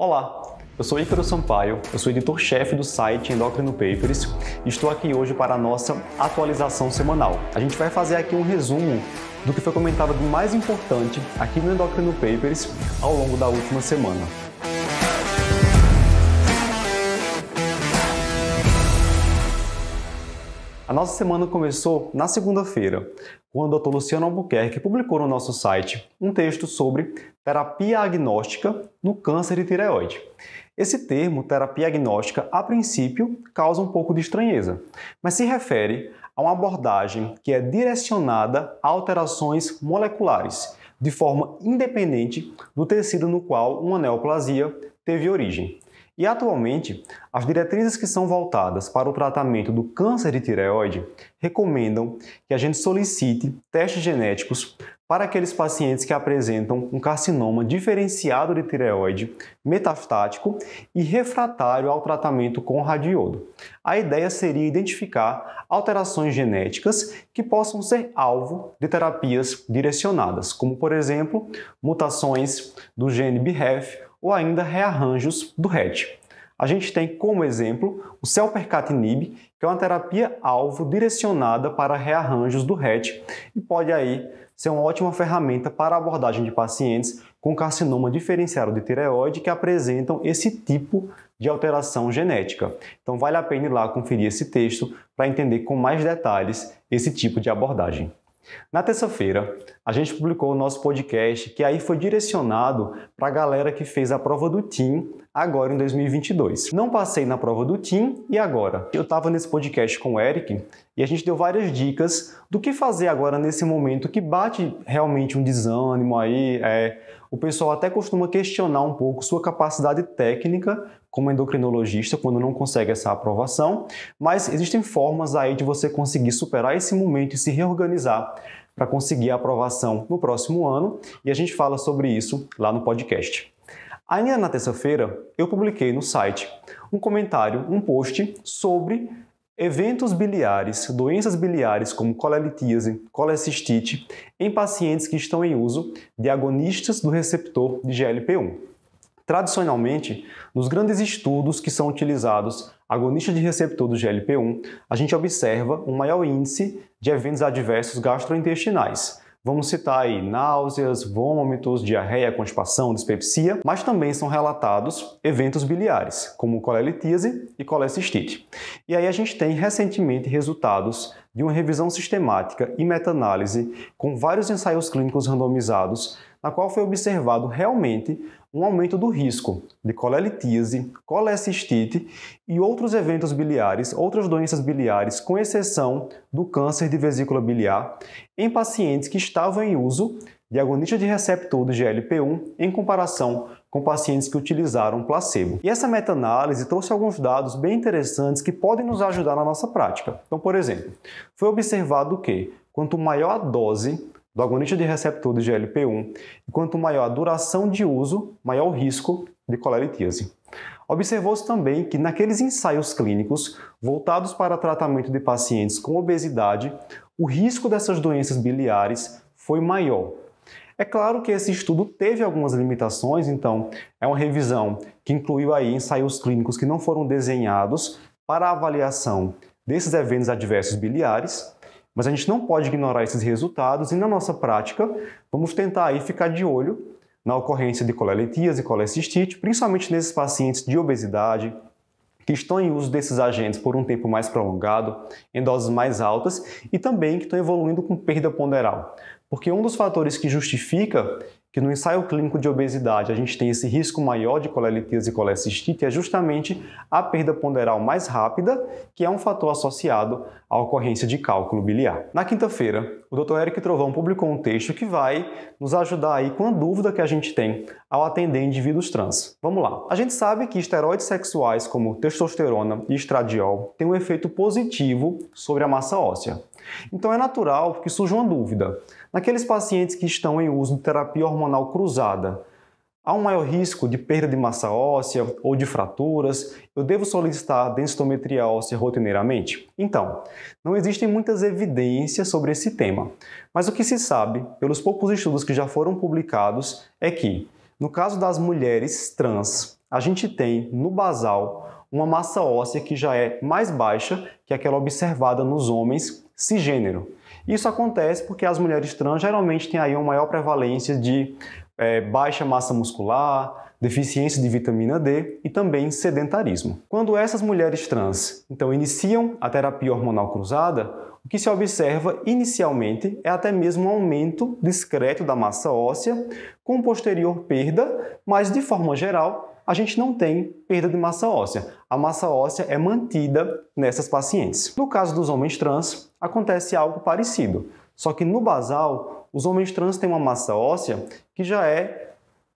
Olá, eu sou Ícaro Sampaio, eu sou editor-chefe do site Endocrino Papers e estou aqui hoje para a nossa atualização semanal. A gente vai fazer aqui um resumo do que foi comentado de mais importante aqui no Endocrino Papers ao longo da última semana. A nossa semana começou na segunda-feira, quando o Dr. Luciano Albuquerque publicou no nosso site um texto sobre terapia agnóstica no câncer de tireoide. Esse termo, terapia agnóstica, a princípio causa um pouco de estranheza, mas se refere a uma abordagem que é direcionada a alterações moleculares, de forma independente do tecido no qual uma neoplasia teve origem. E atualmente, as diretrizes que são voltadas para o tratamento do câncer de tireoide recomendam que a gente solicite testes genéticos para aqueles pacientes que apresentam um carcinoma diferenciado de tireoide, metastático e refratário ao tratamento com radioiodo. A ideia seria identificar alterações genéticas que possam ser alvo de terapias direcionadas, como, por exemplo, mutações do gene BRAF ou ainda rearranjos do RET. A gente tem como exemplo o selpercatinib, que é uma terapia-alvo direcionada para rearranjos do RET e pode aí ser uma ótima ferramenta para a abordagem de pacientes com carcinoma diferenciado de tireoide que apresentam esse tipo de alteração genética. Então vale a pena ir lá conferir esse texto para entender com mais detalhes esse tipo de abordagem. Na terça-feira, a gente publicou o nosso podcast, que aí foi direcionado para a galera que fez a prova do TIM agora em 2022. Não passei na prova do TIM e agora? Eu estava nesse podcast com o Eric e a gente deu várias dicas do que fazer agora nesse momento que bate realmente um desânimo aí. O pessoal até costuma questionar um pouco sua capacidade técnica como endocrinologista quando não consegue essa aprovação, mas existem formas aí de você conseguir superar esse momento e se reorganizar para conseguir a aprovação no próximo ano, e a gente fala sobre isso lá no podcast. Ainda na terça-feira, eu publiquei no site um comentário, um post sobre eventos biliares, doenças biliares como colelitíase, colecistite, em pacientes que estão em uso de agonistas do receptor de GLP-1. Tradicionalmente, nos grandes estudos que são utilizados agonistas de receptor do GLP-1, a gente observa um maior índice de eventos adversos gastrointestinais. Vamos citar aí náuseas, vômitos, diarreia, constipação, dispepsia, mas também são relatados eventos biliares, como colelitíase e colecistite. E aí a gente tem recentemente resultados de uma revisão sistemática e meta-análise com vários ensaios clínicos randomizados, na qual foi observado realmente um aumento do risco de colelitíase, colecistite e outros eventos biliares, outras doenças biliares, com exceção do câncer de vesícula biliar, em pacientes que estavam em uso de agonista de receptor do GLP-1 em comparação com pacientes que utilizaram placebo. E essa meta-análise trouxe alguns dados bem interessantes que podem nos ajudar na nossa prática. Então, por exemplo, foi observado que quanto maior a dose do agonista de receptor do GLP-1 e quanto maior a duração de uso, maior o risco de colelitíase. Observou-se também que naqueles ensaios clínicos voltados para tratamento de pacientes com obesidade, o risco dessas doenças biliares foi maior. É claro que esse estudo teve algumas limitações, então é uma revisão que incluiu aí ensaios clínicos que não foram desenhados para a avaliação desses eventos adversos biliares, mas a gente não pode ignorar esses resultados e na nossa prática vamos tentar aí ficar de olho na ocorrência de colelitíase e colecistite, principalmente nesses pacientes de obesidade que estão em uso desses agentes por um tempo mais prolongado, em doses mais altas e também que estão evoluindo com perda ponderal. Porque um dos fatores que justifica que no ensaio clínico de obesidade a gente tem esse risco maior de colelitíase e colecistite é justamente a perda ponderal mais rápida, que é um fator associado à ocorrência de cálculo biliar. Na quinta-feira, o Dr. Eric Trovão publicou um texto que vai nos ajudar aí com a dúvida que a gente tem ao atender indivíduos trans. Vamos lá. A gente sabe que esteroides sexuais como testosterona e estradiol têm um efeito positivo sobre a massa óssea. Então é natural que surja uma dúvida. Naqueles pacientes que estão em uso de terapia hormonal cruzada, há um maior risco de perda de massa óssea ou de fraturas? Eu devo solicitar densitometria óssea rotineiramente? Então, não existem muitas evidências sobre esse tema, mas o que se sabe, pelos poucos estudos que já foram publicados, é que, no caso das mulheres trans, a gente tem no basal uma massa óssea que já é mais baixa que aquela observada nos homens cisgênero. Isso acontece porque as mulheres trans geralmente têm aí uma maior prevalência de baixa massa muscular, deficiência de vitamina D e também sedentarismo. Quando essas mulheres trans, então, iniciam a terapia hormonal cruzada, o que se observa inicialmente é até mesmo um aumento discreto da massa óssea, com posterior perda, mas de forma geral, a gente não tem perda de massa óssea. A massa óssea é mantida nessas pacientes. No caso dos homens trans, acontece algo parecido, só que no basal, os homens trans têm uma massa óssea que já é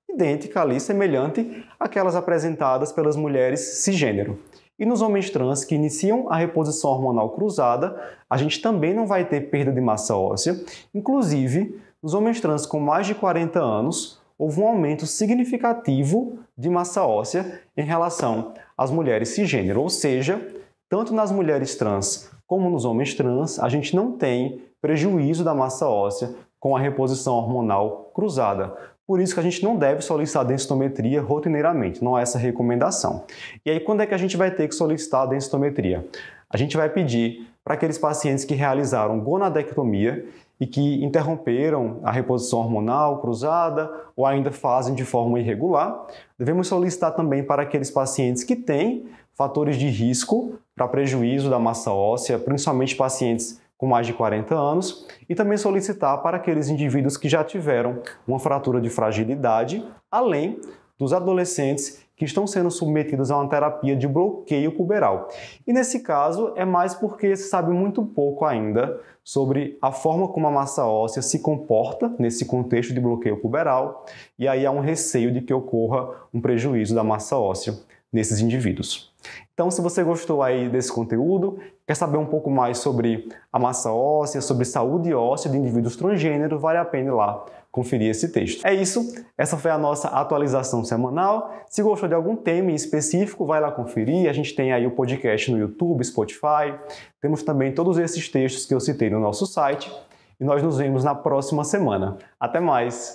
idêntica ali, semelhante àquelas apresentadas pelas mulheres cisgênero. E nos homens trans que iniciam a reposição hormonal cruzada, a gente também não vai ter perda de massa óssea. Inclusive, nos homens trans com mais de 40 anos, houve um aumento significativo de massa óssea em relação às mulheres cisgênero. Ou seja, tanto nas mulheres trans como nos homens trans, a gente não tem prejuízo da massa óssea com a reposição hormonal cruzada. Por isso que a gente não deve solicitar densitometria rotineiramente, não é essa a recomendação. E aí, quando é que a gente vai ter que solicitar a densitometria? A gente vai pedir para aqueles pacientes que realizaram gonadectomia e que interromperam a reposição hormonal cruzada ou ainda fazem de forma irregular. Devemos solicitar também para aqueles pacientes que têm fatores de risco para prejuízo da massa óssea, principalmente pacientes com mais de 40 anos, e também solicitar para aqueles indivíduos que já tiveram uma fratura de fragilidade, além dos adolescentes que estão sendo submetidos a uma terapia de bloqueio puberal. E nesse caso é mais porque se sabe muito pouco ainda sobre a forma como a massa óssea se comporta nesse contexto de bloqueio puberal, e aí há um receio de que ocorra um prejuízo da massa óssea nesses indivíduos. Então, se você gostou aí desse conteúdo, quer saber um pouco mais sobre a massa óssea, sobre saúde óssea de indivíduos transgêneros, vale a pena ir lá conferir esse texto. É isso, essa foi a nossa atualização semanal. Se gostou de algum tema em específico, vai lá conferir. A gente tem aí o podcast no YouTube, Spotify. Temos também todos esses textos que eu citei no nosso site. E nós nos vemos na próxima semana. Até mais!